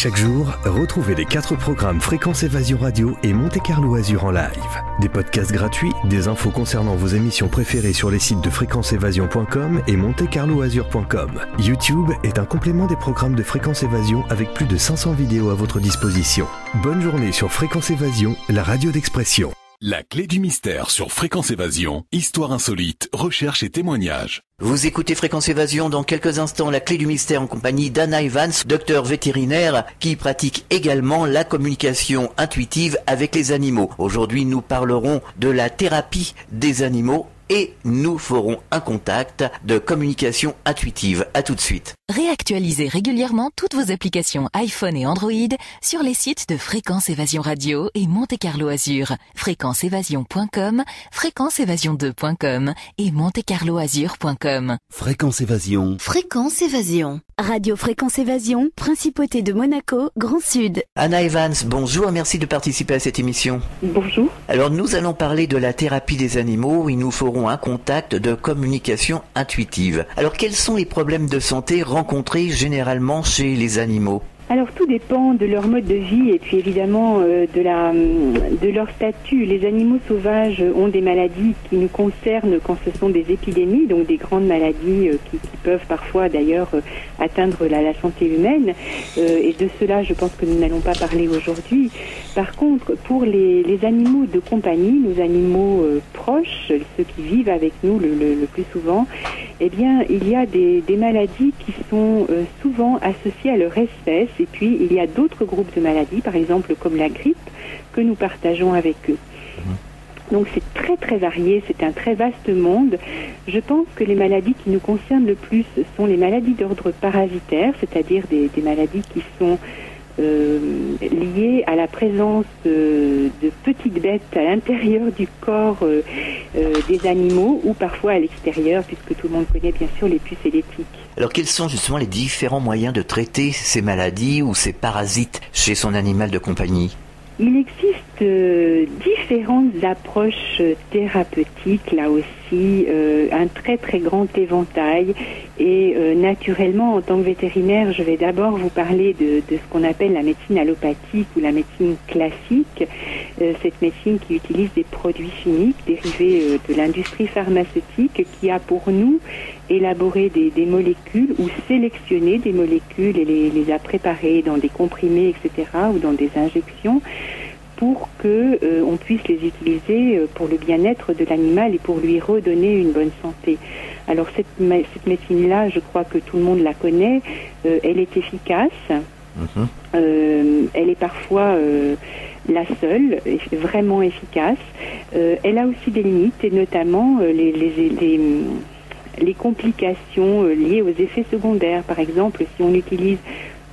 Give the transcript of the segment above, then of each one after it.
Chaque jour, retrouvez les 4 programmes Fréquence Évasion Radio et Monte Carlo Azur en live. Des podcasts gratuits, des infos concernant vos émissions préférées sur les sites de fréquenceévasion.com et montecarloazur.com. YouTube est un complément des programmes de Fréquence Évasion avec plus de 500 vidéos à votre disposition. Bonne journée sur Fréquence Évasion, la radio d'expression. La clé du mystère sur Fréquence Évasion, histoire insolite, recherche et témoignages. Vous écoutez Fréquence Évasion, dans quelques instants, la clé du mystère en compagnie d'Anna Evans, docteur vétérinaire, qui pratique également la communication intuitive avec les animaux. Aujourd'hui, nous parlerons de la thérapie des animaux et nous ferons un contact de communication intuitive. À tout de suite. Réactualisez régulièrement toutes vos applications iPhone et Android sur les sites de Fréquence Évasion Radio et Monte Carlo Azur, fréquenceévasion.com, fréquenceévasion2.com et montecarloazur.com. Fréquence Évasion. Fréquence Évasion. Radio Fréquence Évasion, Principauté de Monaco, Grand Sud. Anna Evans, bonjour, merci de participer à cette émission. Bonjour. Alors nous allons parler de la thérapie des animaux et nous ferons un contact de communication intuitive. Alors quels sont les problèmes de santé rencontrés généralement chez les animaux ? Alors tout dépend de leur mode de vie et puis évidemment de leur statut. Les animaux sauvages ont des maladies qui nous concernent quand ce sont des épidémies, donc des grandes maladies qui peuvent parfois d'ailleurs atteindre la santé humaine. Et de cela, je pense que nous n'allons pas parler aujourd'hui. Par contre, pour les animaux de compagnie, nos animaux proches, ceux qui vivent avec nous le plus souvent, eh bien, il y a des maladies qui sont souvent associées à leur espèce. Et puis, il y a d'autres groupes de maladies, par exemple comme la grippe, que nous partageons avec eux. Donc, c'est très, très varié, c'est un très vaste monde. Je pense que les maladies qui nous concernent le plus sont les maladies d'ordre parasitaire, c'est-à-dire des maladies qui sont liées à la présence de petites bêtes à l'intérieur du corps des animaux ou parfois à l'extérieur, puisque tout le monde connaît bien sûr les puces et les tiques. Alors quels sont justement les différents moyens de traiter ces maladies ou ces parasites chez son animal de compagnie ? Il existe différentes approches thérapeutiques, là aussi, un très très grand éventail. Et naturellement, en tant que vétérinaire, je vais d'abord vous parler de ce qu'on appelle la médecine allopathique ou la médecine classique. Cette médecine qui utilise des produits chimiques dérivés de l'industrie pharmaceutique, qui a pour nous élaboré des molécules ou sélectionné des molécules et les a préparées dans des comprimés, etc., ou dans des injections, pour que on puisse les utiliser pour le bien-être de l'animal et pour lui redonner une bonne santé. Alors cette médecine-là, je crois que tout le monde la connaît, elle est efficace, elle est parfois la seule, vraiment efficace. Elle a aussi des limites, et notamment les complications liées aux effets secondaires. Par exemple, si on utilise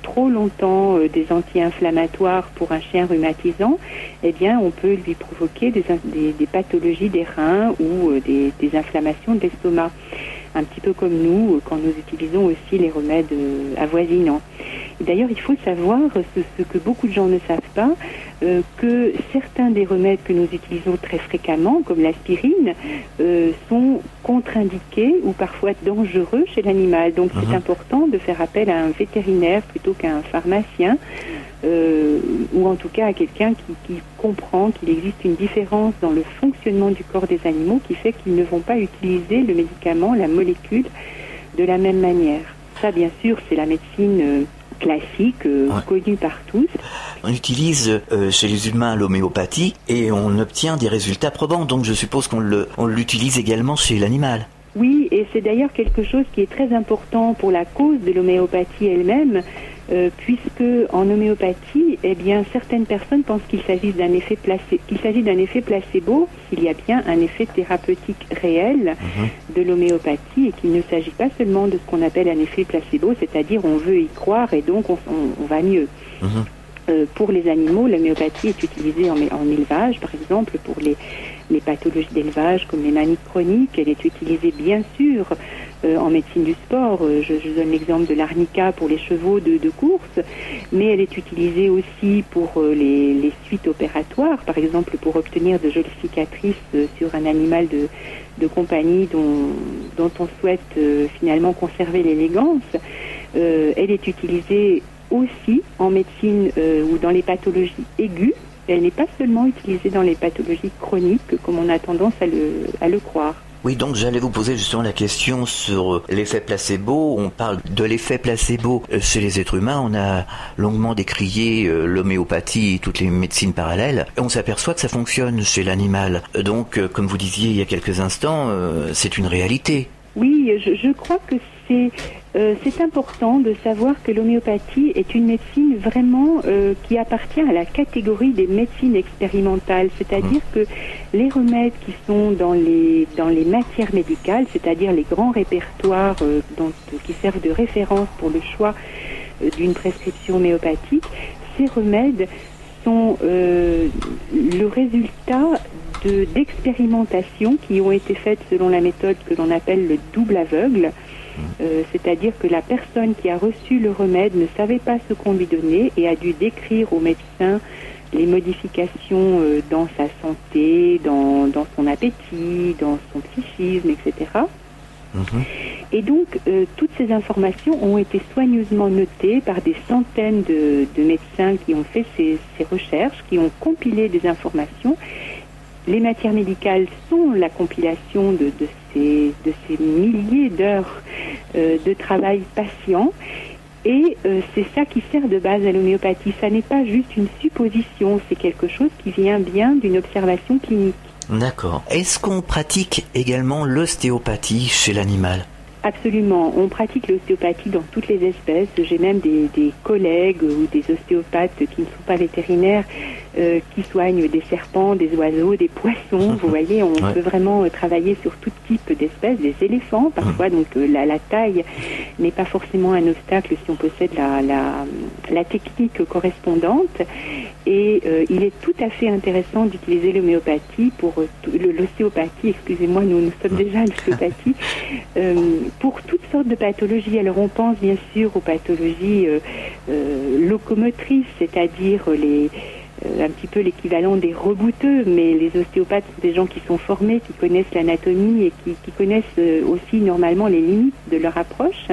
trop longtemps des anti-inflammatoires pour un chien rhumatisant, eh bien, on peut lui provoquer des pathologies des reins ou des inflammations de l'estomac. Un petit peu comme nous, quand nous utilisons aussi les remèdes avoisinants. D'ailleurs, il faut savoir, ce que beaucoup de gens ne savent pas, que certains des remèdes que nous utilisons très fréquemment, comme l'aspirine, sont contre-indiqués ou parfois dangereux chez l'animal. Donc c'est important de faire appel à un vétérinaire plutôt qu'à un pharmacien, ou en tout cas à quelqu'un qui comprend qu'il existe une différence dans le fonctionnement du corps des animaux qui fait qu'ils ne vont pas utiliser le médicament, la molécule, de la même manière. Ça, bien sûr, c'est la médecine classique, connue par tous. On utilise chez les humains l'homéopathie et on obtient des résultats probants, donc je suppose qu'on l'utilise également chez l'animal. Oui, et c'est d'ailleurs quelque chose qui est très important pour la cause de l'homéopathie elle-même, puisque en homéopathie, eh bien, certaines personnes pensent qu'il s'agit d'un effet placebo, s'il y a bien un effet thérapeutique réel de l'homéopathie, et qu'il ne s'agit pas seulement de ce qu'on appelle un effet placebo, c'est-à-dire on veut y croire et donc on va mieux. Pour les animaux, l'homéopathie est utilisée en élevage, par exemple, pour les pathologies d'élevage comme les manies chroniques. Elle est utilisée bien sûr en médecine du sport. Je donne l'exemple de l'arnica pour les chevaux de course, mais elle est utilisée aussi pour les suites opératoires, par exemple pour obtenir de jolies cicatrices sur un animal de compagnie dont on souhaite finalement conserver l'élégance. Elle est utilisée aussi en médecine ou dans les pathologies aiguës. Elle n'est pas seulement utilisée dans les pathologies chroniques, comme on a tendance à le croire. Oui, donc j'allais vous poser justement la question sur l'effet placebo. On parle de l'effet placebo chez les êtres humains. On a longuement décrié l'homéopathie et toutes les médecines parallèles. Et on s'aperçoit que ça fonctionne chez l'animal. Donc, comme vous disiez il y a quelques instants, c'est une réalité. Oui, je crois que c'est important de savoir que l'homéopathie est une médecine vraiment qui appartient à la catégorie des médecines expérimentales, c'est-à-dire que les remèdes qui sont dans les matières médicales, c'est-à-dire les grands répertoires qui servent de référence pour le choix d'une prescription homéopathique, ces remèdes sont le résultat d'expérimentations qui ont été faites selon la méthode que l'on appelle le double aveugle, c'est-à-dire que la personne qui a reçu le remède ne savait pas ce qu'on lui donnait et a dû décrire au médecin les modifications dans sa santé, dans son appétit, dans son psychisme, etc. Et donc, toutes ces informations ont été soigneusement notées par des centaines de médecins qui ont fait ces recherches, qui ont compilé des informations. Les matières médicales sont la compilation de ces milliers d'heures de travail patient. Et c'est ça qui sert de base à l'homéopathie. Ça n'est pas juste une supposition, c'est quelque chose qui vient bien d'une observation clinique. D'accord. Est-ce qu'on pratique également l'ostéopathie chez l'animal ? Absolument. On pratique l'ostéopathie dans toutes les espèces. J'ai même des collègues ou des ostéopathes qui ne sont pas vétérinaires qui soignent des serpents, des oiseaux, des poissons. Vous voyez, on peut vraiment travailler sur tout type d'espèces, des éléphants parfois. Donc la taille n'est pas forcément un obstacle si on possède la technique correspondante. Et il est tout à fait intéressant d'utiliser l'homéopathie l'ostéopathie, excusez-moi, nous sommes déjà à l'ostéopathie, pour toutes sortes de pathologies. Alors on pense bien sûr aux pathologies locomotrices, c'est-à-dire un petit peu l'équivalent des rebouteux, mais les ostéopathes sont des gens qui sont formés, qui connaissent l'anatomie et qui connaissent aussi normalement les limites de leur approche.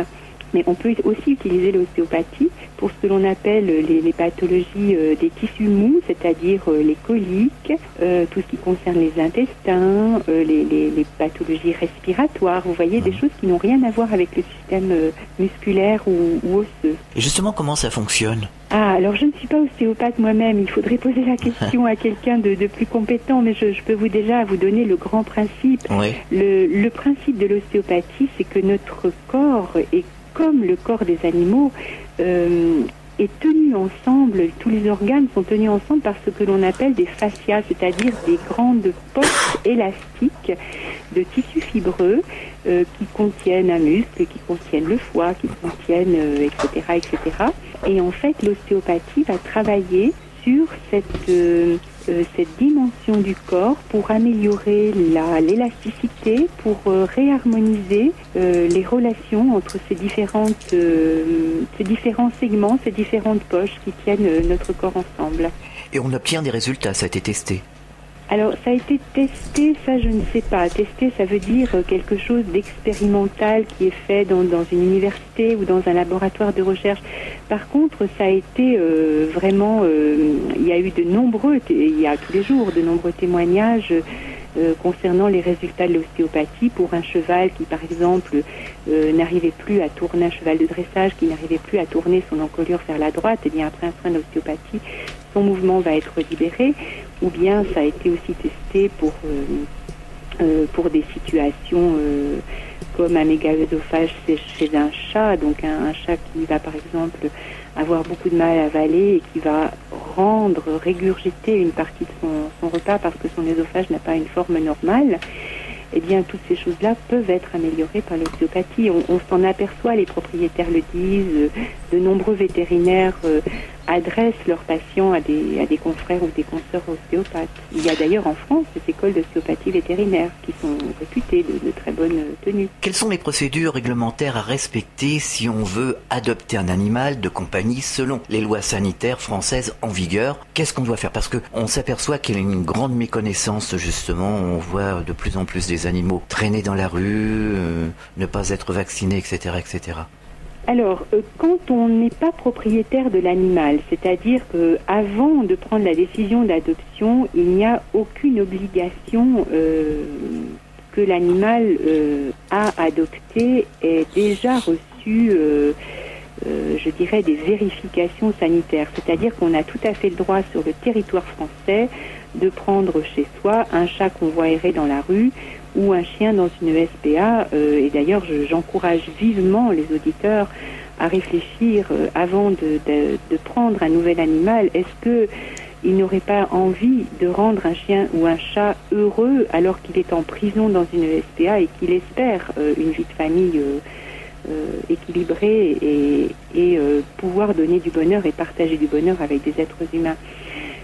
Mais on peut aussi utiliser l'ostéopathie pour ce que l'on appelle les pathologies des tissus mous, c'est-à-dire les coliques, tout ce qui concerne les intestins, les pathologies respiratoires. Vous voyez, des choses qui n'ont rien à voir avec le système musculaire ou osseux. Et justement, comment ça fonctionne ? Alors je ne suis pas ostéopathe moi-même, il faudrait poser la question à quelqu'un de plus compétent, mais je peux déjà vous donner le grand principe. Oui. Le principe de l'ostéopathie, c'est que notre corps est comme le corps des animaux, est tenu ensemble, tous les organes sont tenus ensemble par ce que l'on appelle des fascias, c'est-à-dire des grandes poches élastiques de tissus fibreux qui contiennent un muscle, qui contiennent le foie, qui contiennent, etc., etc. Et en fait, l'ostéopathie va travailler sur cette dimension du corps pour améliorer l'élasticité, pour réharmoniser les relations entre ces différents segments, ces différentes poches qui tiennent notre corps ensemble. Et on obtient des résultats, ça a été testé ? Alors, ça a été testé, ça je ne sais pas. Tester, ça veut dire quelque chose d'expérimental qui est fait dans une université ou dans un laboratoire de recherche. Par contre, ça a été vraiment... il y a eu il y a tous les jours de nombreux témoignages concernant les résultats de l'ostéopathie pour un cheval qui, par exemple, n'arrivait plus à tourner, un cheval de dressage qui n'arrivait plus à tourner son encolure vers la droite. Et bien, après un soin d'ostéopathie, son mouvement va être libéré. Ou bien ça a été aussi testé pour des situations comme un mégaœsophage chez un chat, donc un chat qui va par exemple avoir beaucoup de mal à avaler et qui va régurgiter une partie de son repas parce que son œsophage n'a pas une forme normale. Eh bien, toutes ces choses-là peuvent être améliorées par l'ostéopathie. On s'en aperçoit, les propriétaires le disent, de nombreux vétérinaires adressent leurs patients à des confrères ou des consoeurs ostéopathes. Il y a d'ailleurs en France des écoles d'ostéopathie vétérinaire qui sont réputées de très bonne tenue. Quelles sont les procédures réglementaires à respecter si on veut adopter un animal de compagnie selon les lois sanitaires françaises en vigueur ? Qu'est-ce qu'on doit faire ? Parce qu'on s'aperçoit qu'il y a une grande méconnaissance, justement. On voit de plus en plus des animaux traîner dans la rue, ne pas être vaccinés, etc., etc. Alors, quand on n'est pas propriétaire de l'animal, c'est-à-dire qu'avant de prendre la décision d'adoption, il n'y a aucune obligation que l'animal a adopté ait déjà reçu, je dirais, des vérifications sanitaires. C'est-à-dire qu'on a tout à fait le droit sur le territoire français de prendre chez soi un chat qu'on voit errer dans la rue ou un chien dans une SPA. Et d'ailleurs, j'encourage vivement les auditeurs à réfléchir avant de prendre un nouvel animal. Est-ce qu'ils n'auraient pas envie de rendre un chien ou un chat heureux alors qu'il est en prison dans une SPA et qu'il espère une vie de famille équilibrée et pouvoir donner du bonheur et partager du bonheur avec des êtres humains?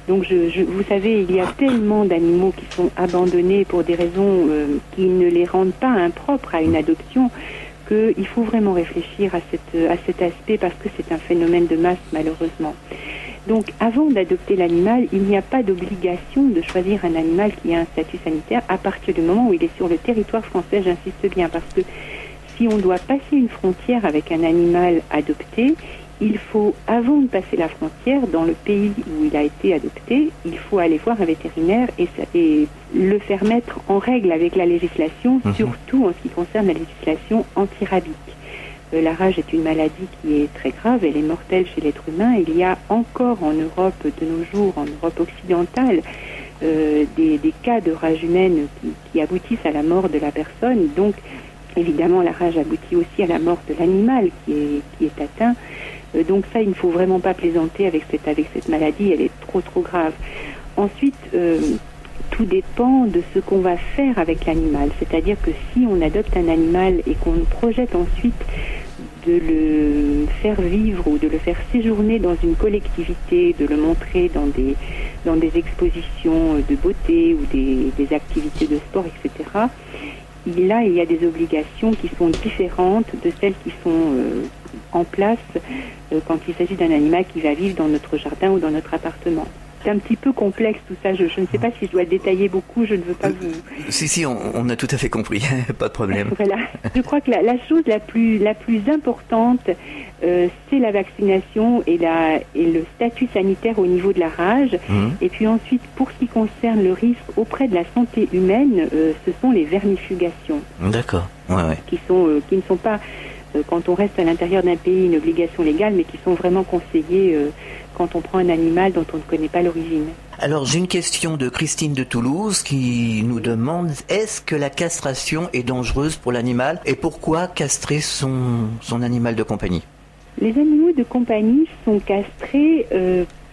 Donc, vous savez, il y a tellement d'animaux qui sont abandonnés pour des raisons qui ne les rendent pas impropres à une adoption qu'il faut vraiment réfléchir à cet aspect parce que c'est un phénomène de masse, malheureusement. Donc, avant d'adopter l'animal, il n'y a pas d'obligation de choisir un animal qui a un statut sanitaire à partir du moment où il est sur le territoire français, j'insiste bien, parce que si on doit passer une frontière avec un animal adopté, il faut, avant de passer la frontière, dans le pays où il a été adopté, il faut aller voir un vétérinaire et le faire mettre en règle avec la législation, surtout en ce qui concerne la législation antirabique. La rage est une maladie qui est très grave, elle est mortelle chez l'être humain. Il y a encore en Europe de nos jours, en Europe occidentale, des cas de rage humaine qui aboutissent à la mort de la personne. Donc, évidemment, la rage aboutit aussi à la mort de l'animal qui est atteint. Donc ça, il ne faut vraiment pas plaisanter avec cette maladie, elle est trop grave. Ensuite, tout dépend de ce qu'on va faire avec l'animal. C'est-à-dire que si on adopte un animal et qu'on projette ensuite de le faire vivre ou de le faire séjourner dans une collectivité, de le montrer dans des expositions de beauté ou des activités de sport, etc., là, il y a des obligations qui sont différentes de celles qui sont en place quand il s'agit d'un animal qui va vivre dans notre jardin ou dans notre appartement. C'est un petit peu complexe tout ça, je ne sais pas si je dois le détailler beaucoup, je ne veux pas vous... Si, on a tout à fait compris, pas de problème. Voilà, je crois que la chose la plus importante, c'est la vaccination et le statut sanitaire au niveau de la rage. Et puis ensuite, pour ce qui concerne le risque auprès de la santé humaine, ce sont les vermifugations. D'accord, ouais. Qui ne sont pas, quand on reste à l'intérieur d'un pays, une obligation légale, mais qui sont vraiment conseillées quand on prend un animal dont on ne connaît pas l'origine. Alors, j'ai une question de Christine de Toulouse qui nous demande: est-ce que la castration est dangereuse pour l'animal et pourquoi castrer son animal de compagnie? Les animaux de compagnie sont castrés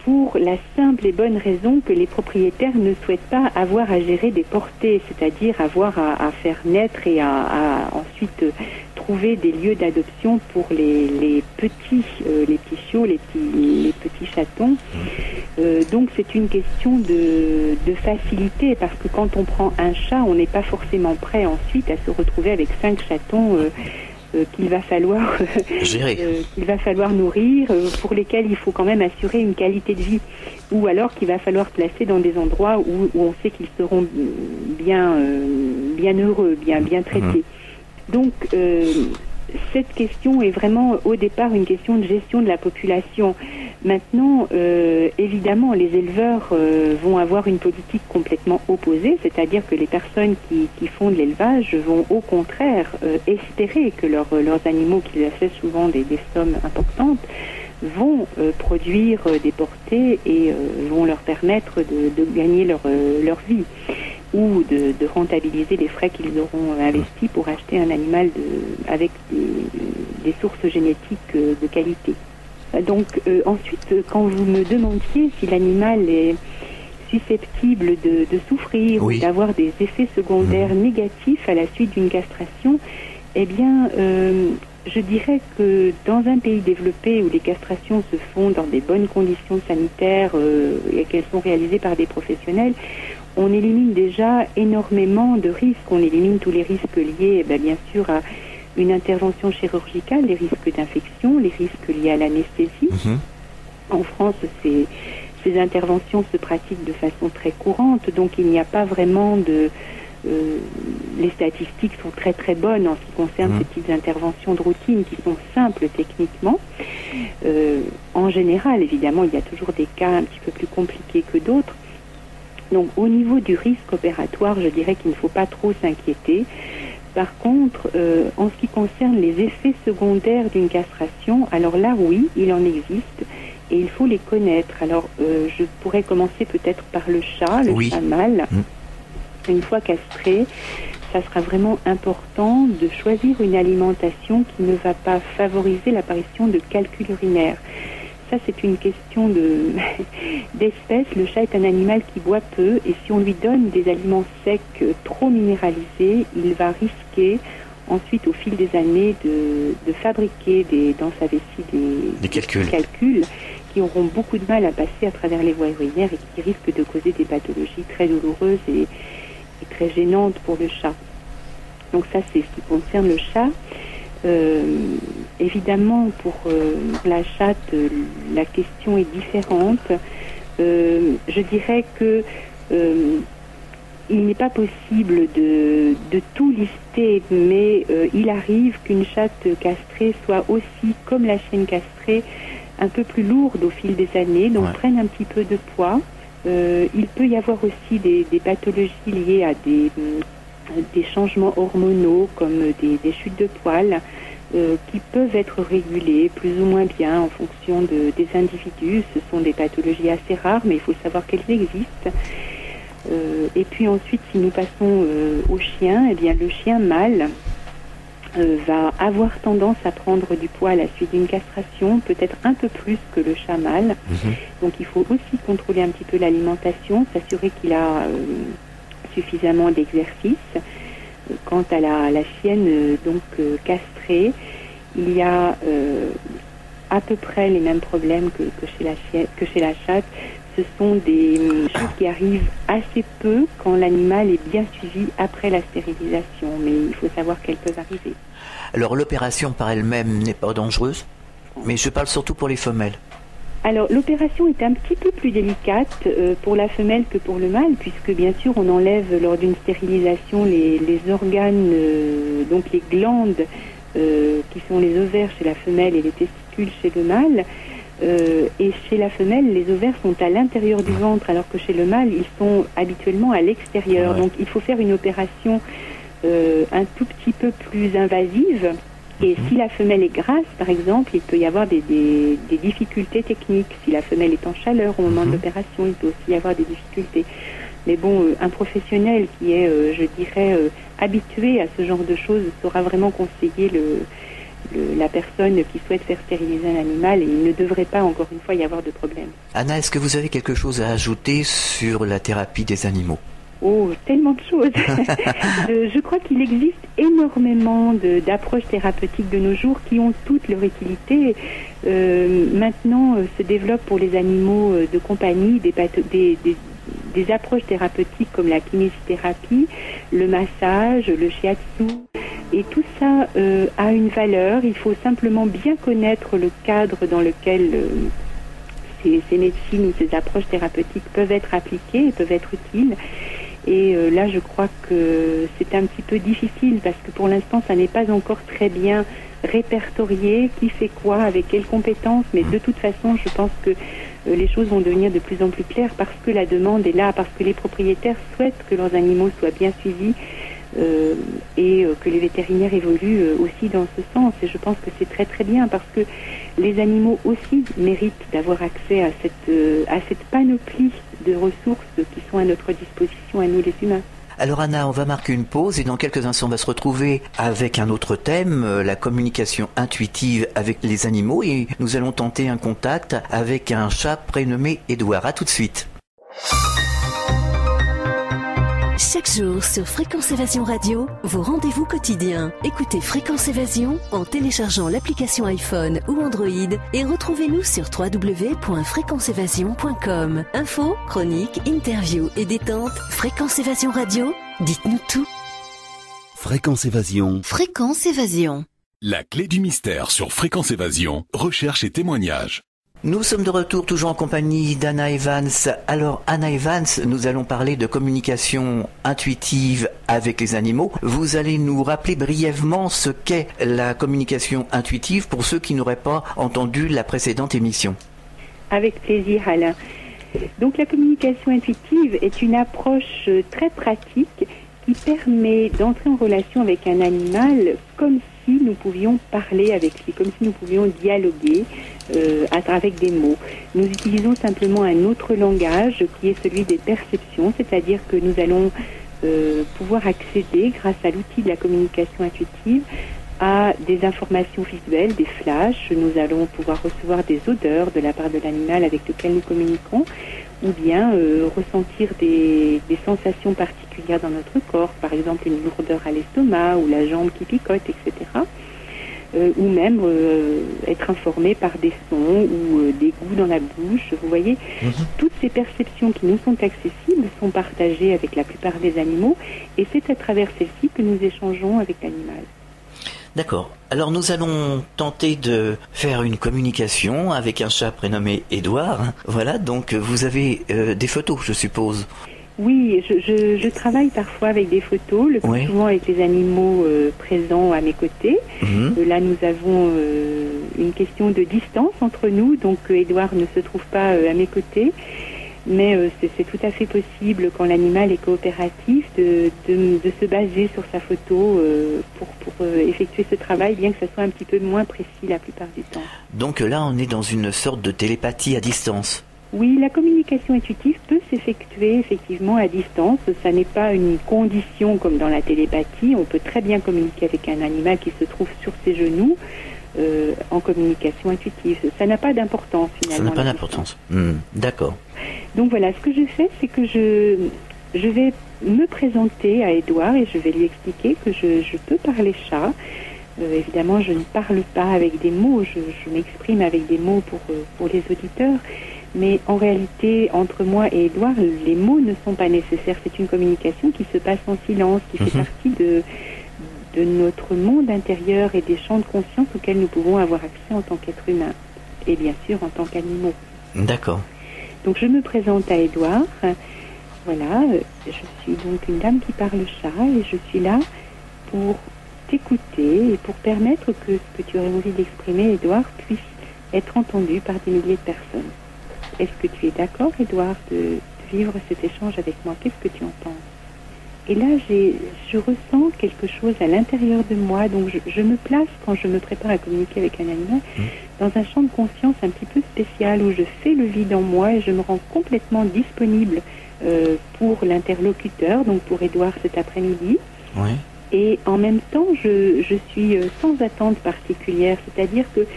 pour la simple et bonne raison que les propriétaires ne souhaitent pas avoir à gérer des portées, c'est-à-dire avoir à faire naître et à ensuite trouver des lieux d'adoption pour les petits chiots, les petits chatons. Donc c'est une question de facilité, parce que quand on prend un chat, on n'est pas forcément prêt ensuite à se retrouver avec 5 chatons qu'il va falloir gérer, qu'il va falloir nourrir, pour lesquels il faut quand même assurer une qualité de vie, ou alors qu'il va falloir placer dans des endroits où on sait qu'ils seront bien heureux, bien traités. Donc cette question est vraiment au départ une question de gestion de la population. Maintenant, évidemment, les éleveurs vont avoir une politique complètement opposée, c'est-à-dire que les personnes qui font de l'élevage vont au contraire espérer que leurs animaux, qu'ils achètent souvent des sommes importantes, vont produire des portées et vont leur permettre de gagner leur vie, ou de rentabiliser les frais qu'ils auront investis pour acheter un animal avec des sources génétiques de qualité. Donc ensuite, quand vous me demandiez si l'animal est susceptible de souffrir ou d'avoir des effets secondaires négatifs à la suite d'une castration, eh bien, je dirais que dans un pays développé où les castrations se font dans des bonnes conditions sanitaires et qu'elles sont réalisées par des professionnels, on élimine déjà énormément de risques. On élimine tous les risques liés, bien sûr, à une intervention chirurgicale, les risques d'infection, les risques liés à l'anesthésie. En France, ces interventions se pratiquent de façon très courante, donc il n'y a pas vraiment les statistiques sont très très bonnes en ce qui concerne ces petites interventions de routine qui sont simples techniquement. En général, évidemment, il y a toujours des cas un petit peu plus compliqués que d'autres. Donc au niveau du risque opératoire, je dirais qu'il ne faut pas trop s'inquiéter. Par contre, en ce qui concerne les effets secondaires d'une castration, alors là oui, il en existe et il faut les connaître. Alors je pourrais commencer peut-être par le chat mâle. Une fois castré, ça sera vraiment important de choisir une alimentation qui ne va pas favoriser l'apparition de calculs urinaires. Ça, c'est une question d'espèce. Le chat est un animal qui boit peu et si on lui donne des aliments secs trop minéralisés, il va risquer ensuite, au fil des années, de fabriquer dans sa vessie des calculs qui auront beaucoup de mal à passer à travers les voies urinaires et qui risquent de causer des pathologies très douloureuses et très gênantes pour le chat. Donc ça, c'est ce qui concerne le chat. Évidemment, pour la chatte, la question est différente. Je dirais que il n'est pas possible de tout lister, mais il arrive qu'une chatte castrée soit aussi, comme la chienne castrée, un peu plus lourde au fil des années, donc prenne un petit peu de poids. Il peut y avoir aussi des pathologies liées à des changements hormonaux, comme des chutes de poils, qui peuvent être régulées plus ou moins bien en fonction des individus. Ce sont des pathologies assez rares, mais il faut savoir qu'elles existent. Et puis ensuite, si nous passons au chien, eh bien le chien mâle va avoir tendance à prendre du poids à la suite d'une castration, peut-être un peu plus que le chat mâle. Donc il faut aussi contrôler un petit peu l'alimentation, s'assurer qu'il a suffisamment d'exercice. Quant à la chienne castrée, il y a à peu près les mêmes problèmes que chez la chatte. Ce sont des choses qui arrivent assez peu quand l'animal est bien suivi après la stérilisation, mais il faut savoir qu'elles peuvent arriver. Alors l'opération par elle-même n'est pas dangereuse, mais je parle surtout pour les femelles. Alors l'opération est un petit peu plus délicate pour la femelle que pour le mâle, puisque bien sûr on enlève lors d'une stérilisation les organes, donc les glandes qui sont les ovaires chez la femelle et les testicules chez le mâle. Et chez la femelle, les ovaires sont à l'intérieur du ventre, alors que chez le mâle, ils sont habituellement à l'extérieur. Donc il faut faire une opération un tout petit peu plus invasive. Et si la femelle est grasse, par exemple, il peut y avoir des difficultés techniques. Si la femelle est en chaleur au moment de l'opération, il peut aussi y avoir des difficultés. Mais bon, un professionnel qui est, je dirais, habitué à ce genre de choses saura vraiment conseiller la personne qui souhaite faire stériliser un animal, et il ne devrait pas, encore une fois, y avoir de problème. Anna, est-ce que vous avez quelque chose à ajouter sur la thérapie des animaux ? Oh, tellement de choses. Je crois qu'il existe énormément d'approches thérapeutiques de nos jours qui ont toutes leur utilité. Maintenant, se développent pour les animaux de compagnie des approches thérapeutiques comme la kinésithérapie, le massage, le shiatsu. Et tout ça a une valeur. Il faut simplement bien connaître le cadre dans lequel ces médecines ou ces approches thérapeutiques peuvent être appliquées et peuvent être utiles. Et là, je crois que c'est un petit peu difficile parce que pour l'instant, ça n'est pas encore très bien répertorié, qui fait quoi, avec quelles compétences. Mais de toute façon, je pense que les choses vont devenir de plus en plus claires parce que la demande est là, parce que les propriétaires souhaitent que leurs animaux soient bien suivis et que les vétérinaires évoluent aussi dans ce sens. Et je pense que c'est très très bien parce que les animaux aussi méritent d'avoir accès à cette panoplie de ressources qui sont à notre disposition, à nous les humains. Alors Anna, on va marquer une pause et dans quelques instants on va se retrouver avec un autre thème, la communication intuitive avec les animaux, et nous allons tenter un contact avec un chat prénommé Édouard. À tout de suite. Chaque jour sur Fréquence Évasion Radio, vos rendez-vous quotidiens. Écoutez Fréquence Évasion en téléchargeant l'application iPhone ou Android et retrouvez-nous sur www.fréquenceévasion.com. Infos, chroniques, interviews et détente. Fréquence Évasion Radio, dites-nous tout. Fréquence Évasion. Fréquence Évasion. La clé du mystère sur Fréquence Évasion, recherche et témoignages. Nous sommes de retour toujours en compagnie d'Anna Evans. Alors Anna Evans, nous allons parler de communication intuitive avec les animaux. Vous allez nous rappeler brièvement ce qu'est la communication intuitive pour ceux qui n'auraient pas entendu la précédente émission. Avec plaisir, Alain. Donc la communication intuitive est une approche très pratique qui permet d'entrer en relation avec un animal comme si nous pouvions parler avec lui, comme si nous pouvions dialoguer avec des mots. Nous utilisons simplement un autre langage qui est celui des perceptions, c'est-à-dire que nous allons pouvoir accéder, grâce à l'outil de la communication intuitive, à des informations visuelles, des flashs. Nous allons pouvoir recevoir des odeurs de la part de l'animal avec lequel nous communiquons, ou bien ressentir des sensations particulières dans notre corps, par exemple une lourdeur à l'estomac ou la jambe qui picote, etc. Ou même être informé par des sons ou des goûts dans la bouche. Vous voyez, toutes ces perceptions qui nous sont accessibles sont partagées avec la plupart des animaux, et c'est à travers celles-ci que nous échangeons avec l'animal. D'accord. Alors nous allons tenter de faire une communication avec un chat prénommé Édouard. Voilà, donc vous avez des photos, je suppose. Oui, je travaille parfois avec des photos, le plus souvent avec les animaux présents à mes côtés. Là, nous avons une question de distance entre nous, donc Édouard ne se trouve pas à mes côtés. Mais c'est tout à fait possible, quand l'animal est coopératif, de se baser sur sa photo pour effectuer ce travail, bien que ça soit un petit peu moins précis la plupart du temps. Donc là, on est dans une sorte de télépathie à distance. Oui, la communication intuitive peut s'effectuer effectivement à distance. Ça n'est pas une condition comme dans la télépathie. On peut très bien communiquer avec un animal qui se trouve sur ses genoux en communication intuitive. Ça n'a pas d'importance finalement. Ça n'a pas d'importance. D'accord. Donc voilà, ce que je fais, c'est que je vais me présenter à Édouard et je vais lui expliquer que je peux parler chat. Évidemment, je ne parle pas avec des mots, je m'exprime avec des mots pour les auditeurs. Mais en réalité, entre moi et Édouard, les mots ne sont pas nécessaires. C'est une communication qui se passe en silence, qui fait partie de notre monde intérieur et des champs de conscience auxquels nous pouvons avoir accès en tant qu'être humain. Et bien sûr, en tant qu'animaux. D'accord. Donc je me présente à Édouard. Voilà, je suis donc une dame qui parle chat et je suis là pour t'écouter et pour permettre que ce que tu aurais envie d'exprimer, Édouard, puisse être entendu par des milliers de personnes. Est-ce que tu es d'accord, Édouard, de vivre cet échange avec moi? Qu'est-ce que tu en penses? Et là, je ressens quelque chose à l'intérieur de moi. Donc, je me place, quand je me prépare à communiquer avec un animal, dans un champ de conscience un petit peu spécial où je fais le vide en moi et je me rends complètement disponible pour l'interlocuteur, donc pour Édouard cet après-midi. Oui. Et en même temps, je suis sans attente particulière. C'est-à-dire que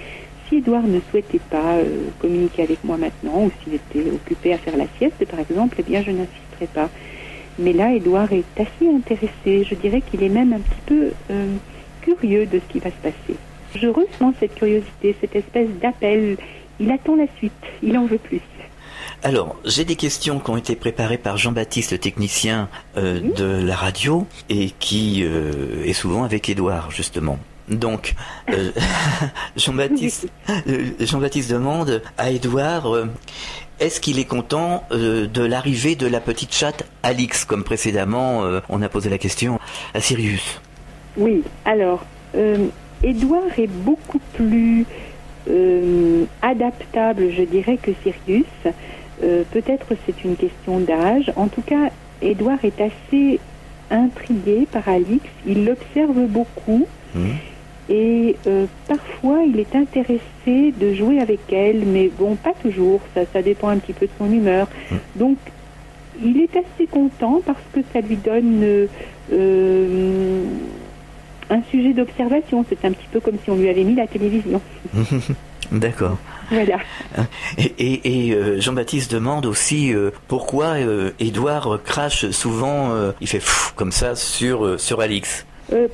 si Édouard ne souhaitait pas communiquer avec moi maintenant, ou s'il était occupé à faire la sieste, par exemple, eh bien, je n'insisterai pas. Mais là, Édouard est assez intéressé. Je dirais qu'il est même un petit peu curieux de ce qui va se passer. Je ressens cette curiosité, cette espèce d'appel. Il attend la suite, il en veut plus. Alors, j'ai des questions qui ont été préparées par Jean-Baptiste, le technicien de la radio, et qui est souvent avec Édouard, justement. Donc, Jean-Baptiste demande à Édouard, est-ce qu'il est content de l'arrivée de la petite chatte Alix, comme précédemment on a posé la question à Sirius? Oui, alors, Édouard est beaucoup plus adaptable, je dirais, que Sirius. Peut-être c'est une question d'âge. En tout cas, Édouard est assez intrigué par Alix. Il l'observe beaucoup. Et parfois, il est intéressé de jouer avec elle, mais bon, pas toujours. Ça dépend un petit peu de son humeur. Donc, il est assez content parce que ça lui donne un sujet d'observation. C'est un petit peu comme si on lui avait mis la télévision. D'accord. Voilà. Et Jean-Baptiste demande aussi pourquoi Édouard crache souvent, il fait comme ça sur Alix.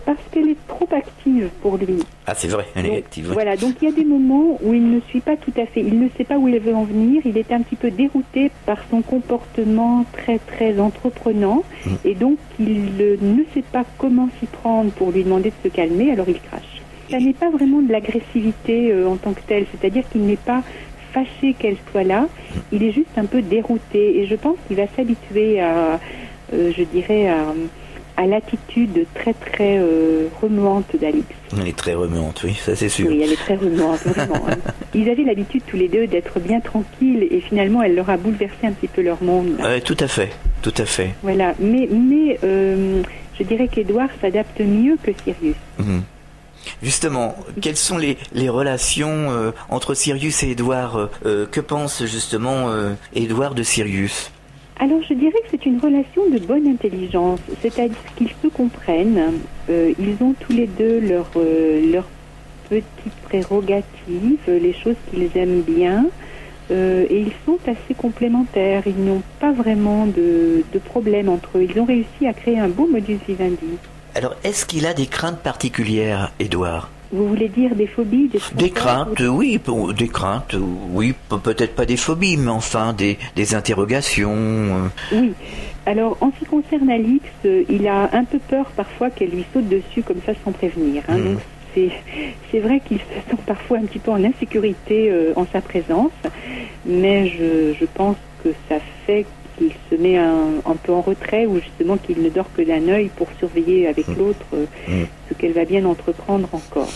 Parce qu'elle est trop active pour lui. Ah, c'est vrai, elle est active. Voilà, donc il y a des moments où il ne suit pas tout à fait. Il ne sait pas où il veut en venir. Il est un petit peu dérouté par son comportement très, très entreprenant. Et donc, il ne sait pas comment s'y prendre pour lui demander de se calmer, alors il crache. Ça n'est pas vraiment de l'agressivité en tant que telle. C'est-à-dire qu'il n'est pas fâché qu'elle soit là, il est juste un peu dérouté. Et je pense qu'il va s'habituer à, je dirais, à l'attitude très très remuante d'Alix. Elle est très remuante, oui, ça c'est sûr. Oui, elle est très remuante, vraiment. Ils avaient l'habitude tous les deux d'être bien tranquilles et finalement elle leur a bouleversé un petit peu leur monde. Tout à fait, tout à fait. Voilà, mais je dirais qu'Édouard s'adapte mieux que Sirius. Justement, quelles sont les relations entre Sirius et Édouard? Que pense justement Édouard de Sirius? Alors je dirais que c'est une relation de bonne intelligence, c'est-à-dire qu'ils se comprennent, ils ont tous les deux leurs petites prérogatives, les choses qu'ils aiment bien, et ils sont assez complémentaires, ils n'ont pas vraiment de problème entre eux, ils ont réussi à créer un beau modus vivendi. Alors, est-ce qu'il a des craintes particulières, Édouard? Vous voulez dire des phobies, des craintes, oui, des craintes, oui, peut-être pas des phobies, mais enfin des interrogations. Oui. Alors, en ce qui concerne Alix, il a un peu peur parfois qu'elle lui saute dessus comme ça sans prévenir. Donc, c'est vrai qu'il se sent parfois un petit peu en insécurité en sa présence, mais je pense que ça fait qu'il se met un peu en retrait ou justement qu'il ne dort que d'un œil pour surveiller avec l'autre ce qu'elle va bien entreprendre encore.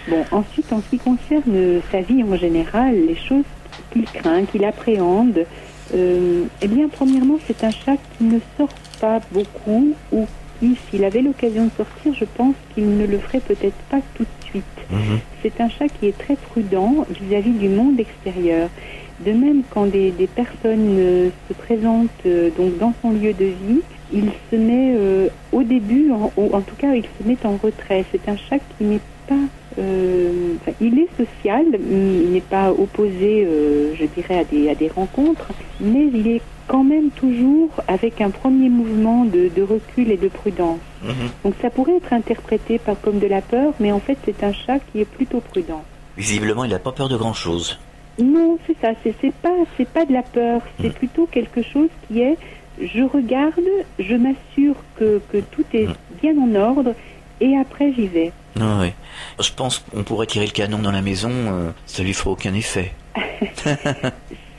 Bon, ensuite, en ce qui concerne sa vie en général, les choses qu'il craint, qu'il appréhende, eh bien, premièrement, c'est un chat qui ne sort pas beaucoup ou qui, s'il avait l'occasion de sortir, je pense qu'il ne le ferait peut-être pas tout de suite. C'est un chat qui est très prudent vis-à-vis du monde extérieur. De même, quand des personnes se présentent donc dans son lieu de vie, il se met au début, en tout cas, il se met en retrait. C'est un chat qui n'est pas... il est social, il n'est pas opposé, je dirais, à des rencontres, mais il est quand même toujours avec un premier mouvement de recul et de prudence. Donc ça pourrait être interprété comme de la peur, mais en fait, c'est un chat qui est plutôt prudent. Visiblement, il n'a pas peur de grand-chose. Non, c'est ça, c'est pas de la peur, c'est plutôt quelque chose qui est, je regarde, je m'assure que tout est bien en ordre, et après j'y vais. Ah oui. Je pense qu'on pourrait tirer le canon dans la maison, ça lui ferait aucun effet.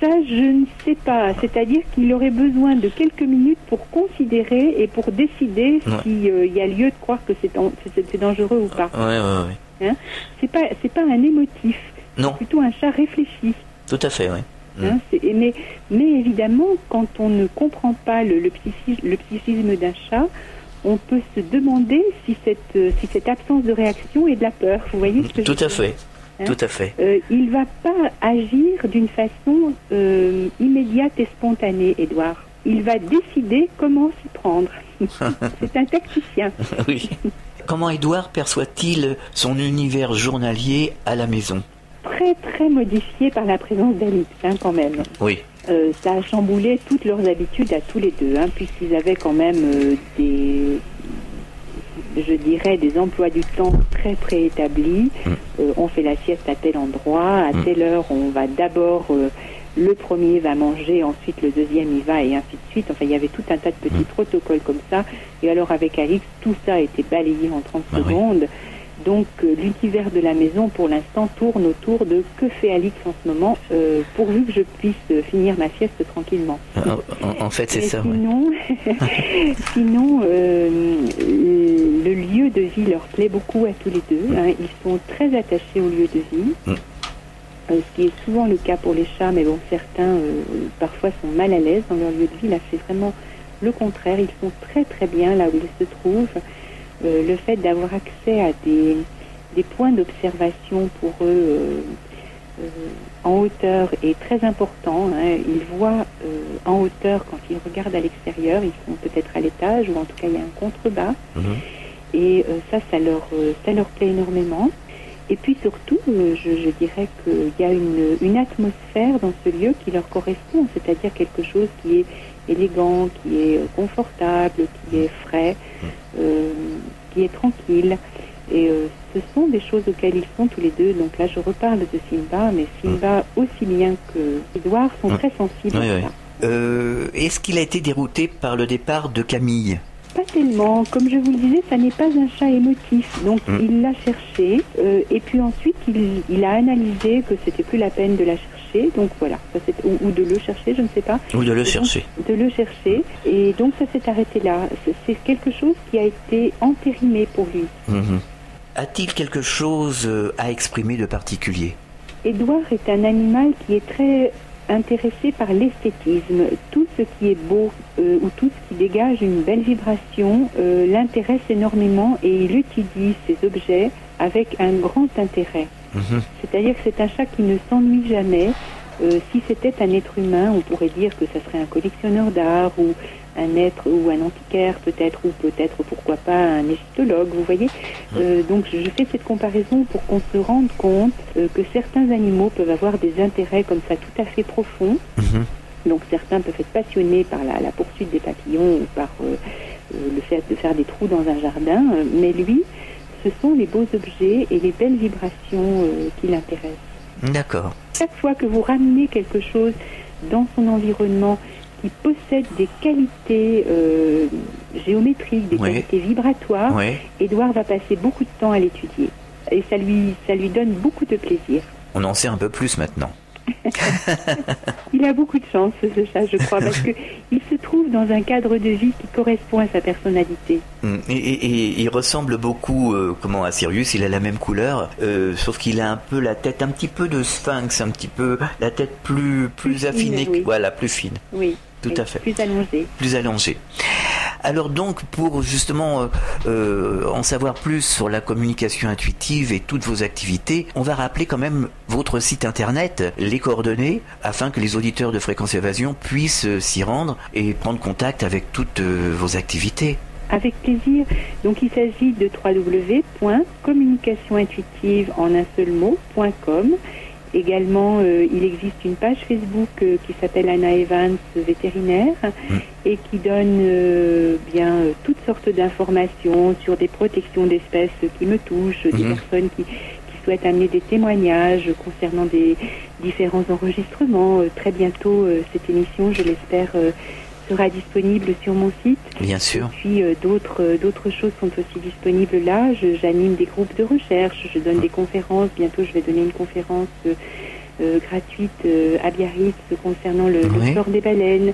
Ça, je ne sais pas, c'est-à-dire qu'il aurait besoin de quelques minutes pour considérer et pour décider s'il y a lieu de croire que c'est dangereux ou pas. Ouais. C'est pas un émotif. Non. C'est plutôt un chat réfléchi. Tout à fait, oui. Mais évidemment, quand on ne comprend pas le psychisme d'un chat, on peut se demander si cette absence de réaction est de la peur. Vous voyez ce que je veux dire ? Tout à fait. Tout à fait. Il ne va pas agir d'une façon immédiate et spontanée, Édouard. Il va décider comment s'y prendre. C'est un tacticien. Oui. Comment Édouard perçoit-il son univers journalier à la maison ? Très très modifié par la présence d'Alix, quand même. Oui. Ça a chamboulé toutes leurs habitudes à tous les deux, puisqu'ils avaient quand même des emplois du temps très préétablis. On fait la sieste à tel endroit, à telle heure on va d'abord, le premier va manger, ensuite le deuxième y va, et ainsi de suite. Enfin, il y avait tout un tas de petits protocoles comme ça. Et alors avec Alix, tout ça a été balayé en 30 secondes. Oui. Donc l'univers de la maison pour l'instant tourne autour de que fait Alix en ce moment, pourvu que je puisse finir ma sieste tranquillement. En fait c'est ça. Sinon le lieu de vie leur plaît beaucoup à tous les deux. Ils sont très attachés au lieu de vie, ce qui est souvent le cas pour les chats, mais bon, certains parfois sont mal à l'aise dans leur lieu de vie. Là c'est vraiment le contraire, ils sont très très bien là où ils se trouvent. Le fait d'avoir accès à des points d'observation pour eux en hauteur est très important. Ils voient en hauteur quand ils regardent à l'extérieur, ils sont peut-être à l'étage ou en tout cas il y a un contrebas. Et ça leur plaît énormément. Et puis surtout, je dirais qu'il y a une atmosphère dans ce lieu qui leur correspond, c'est-à-dire quelque chose qui est élégant, qui est confortable, qui est frais, qui est tranquille. Et ce sont des choses auxquelles ils sont tous les deux. Donc là, je reparle de Simba, mais Simba aussi bien que Édouard sont très sensibles à ça. Est-ce qu'il a été dérouté par le départ de Camille ? Pas tellement. Comme je vous le disais, ça n'est pas un chat émotif. Donc il l'a cherché et puis ensuite il a analysé que c'était plus la peine de la chercher chercher. Donc voilà, ou de le chercher, je ne sais pas. Ou de le chercher. De le chercher. Et donc ça s'est arrêté là. C'est quelque chose qui a été entériné pour lui. A-t-il quelque chose à exprimer de particulier? Édouard est un animal qui est très intéressé par l'esthétisme. Tout ce qui est beau ou tout ce qui dégage une belle vibration l'intéresse énormément et il utilise ces objets avec un grand intérêt. C'est-à-dire que c'est un chat qui ne s'ennuie jamais. Si c'était un être humain, on pourrait dire que ça serait un collectionneur d'art ou un être ou un antiquaire peut-être, ou peut-être pourquoi pas un égyptologue, vous voyez. Donc je fais cette comparaison pour qu'on se rende compte que certains animaux peuvent avoir des intérêts comme ça tout à fait profonds. Donc certains peuvent être passionnés par la poursuite des papillons ou par le fait de faire des trous dans un jardin, mais lui, ce sont les beaux objets et les belles vibrations qui l'intéressent. D'accord. Chaque fois que vous ramenez quelque chose dans son environnement qui possède des qualités géométriques, des qualités vibratoires, Édouard va passer beaucoup de temps à l'étudier. Et ça lui donne beaucoup de plaisir. On en sait un peu plus maintenant. Il a beaucoup de chance, ce chat, je crois, parce qu'il se trouve dans un cadre de vie qui correspond à sa personnalité. Et il ressemble beaucoup à Sirius, il a la même couleur, sauf qu'il a un peu la tête un petit peu de sphinx, un petit peu la tête plus affinée, fine, oui. Voilà, plus fine. Oui. Tout à fait. Plus allongée. Alors donc, pour justement en savoir plus sur la communication intuitive et toutes vos activités, on va rappeler quand même votre site internet, les coordonnées, afin que les auditeurs de Fréquence Évasion puissent s'y rendre et prendre contact avec toutes vos activités. Avec plaisir. Donc il s'agit de www.communicationintuitive en un seul mot.com. Également, il existe une page Facebook qui s'appelle Anna Evans vétérinaire et qui donne toutes sortes d'informations sur des protections d'espèces qui me touchent, des personnes qui souhaitent amener des témoignages concernant des différents enregistrements. Très bientôt, cette émission, je l'espère, sera disponible sur mon site. Bien sûr. Et puis d'autres choses sont aussi disponibles là. J'anime des groupes de recherche, je donne des conférences. Bientôt, je vais donner une conférence gratuite à Biarritz concernant le sort des baleines.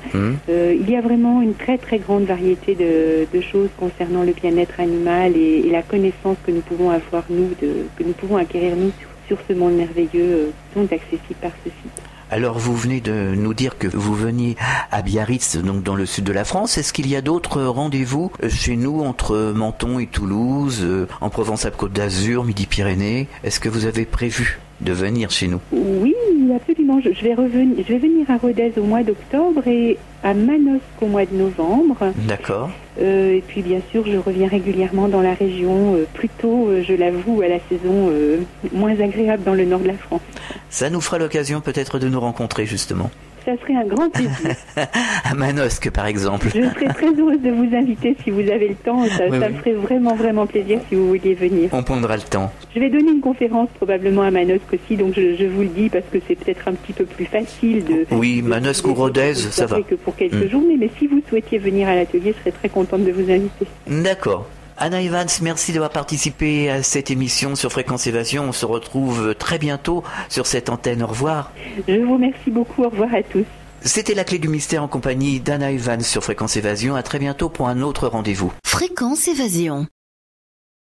Il y a vraiment une très très grande variété de choses concernant le bien-être animal et la connaissance que nous pouvons avoir que nous pouvons acquérir nous sur ce monde merveilleux sont accessibles par ce site. Alors vous venez de nous dire que vous veniez à Biarritz, donc dans le sud de la France. Est-ce qu'il y a d'autres rendez-vous chez nous entre Menton et Toulouse, en Provence-Alpes-Côte d'Azur, Midi-Pyrénées? Est-ce que vous avez prévu de venir chez nous? Oui, absolument. Je vais venir à Rodez au mois d'octobre et à Manosque au mois de novembre. D'accord. Et puis bien sûr, je reviens régulièrement dans la région, plutôt, je l'avoue, à la saison moins agréable dans le nord de la France. Ça nous fera l'occasion peut-être de nous rencontrer justement. Ça serait un grand plaisir. À Manosque, par exemple. Je serais très heureuse de vous inviter si vous avez le temps. Ça me ferait vraiment, vraiment plaisir si vous vouliez venir. On prendra le temps. Je vais donner une conférence probablement à Manosque aussi, donc je vous le dis parce que c'est peut-être un petit peu plus facile de... Oui, Manosque ou Rodez, ça va. Que pour quelques journées, mais si vous souhaitiez venir à l'atelier, je serais très contente de vous inviter. D'accord. Anna Evans, merci d'avoir participé à cette émission sur Fréquence Évasion. On se retrouve très bientôt sur cette antenne. Au revoir. Je vous remercie beaucoup. Au revoir à tous. C'était la clé du mystère en compagnie d'Anna Evans sur Fréquence Évasion. À très bientôt pour un autre rendez-vous. Fréquence Évasion.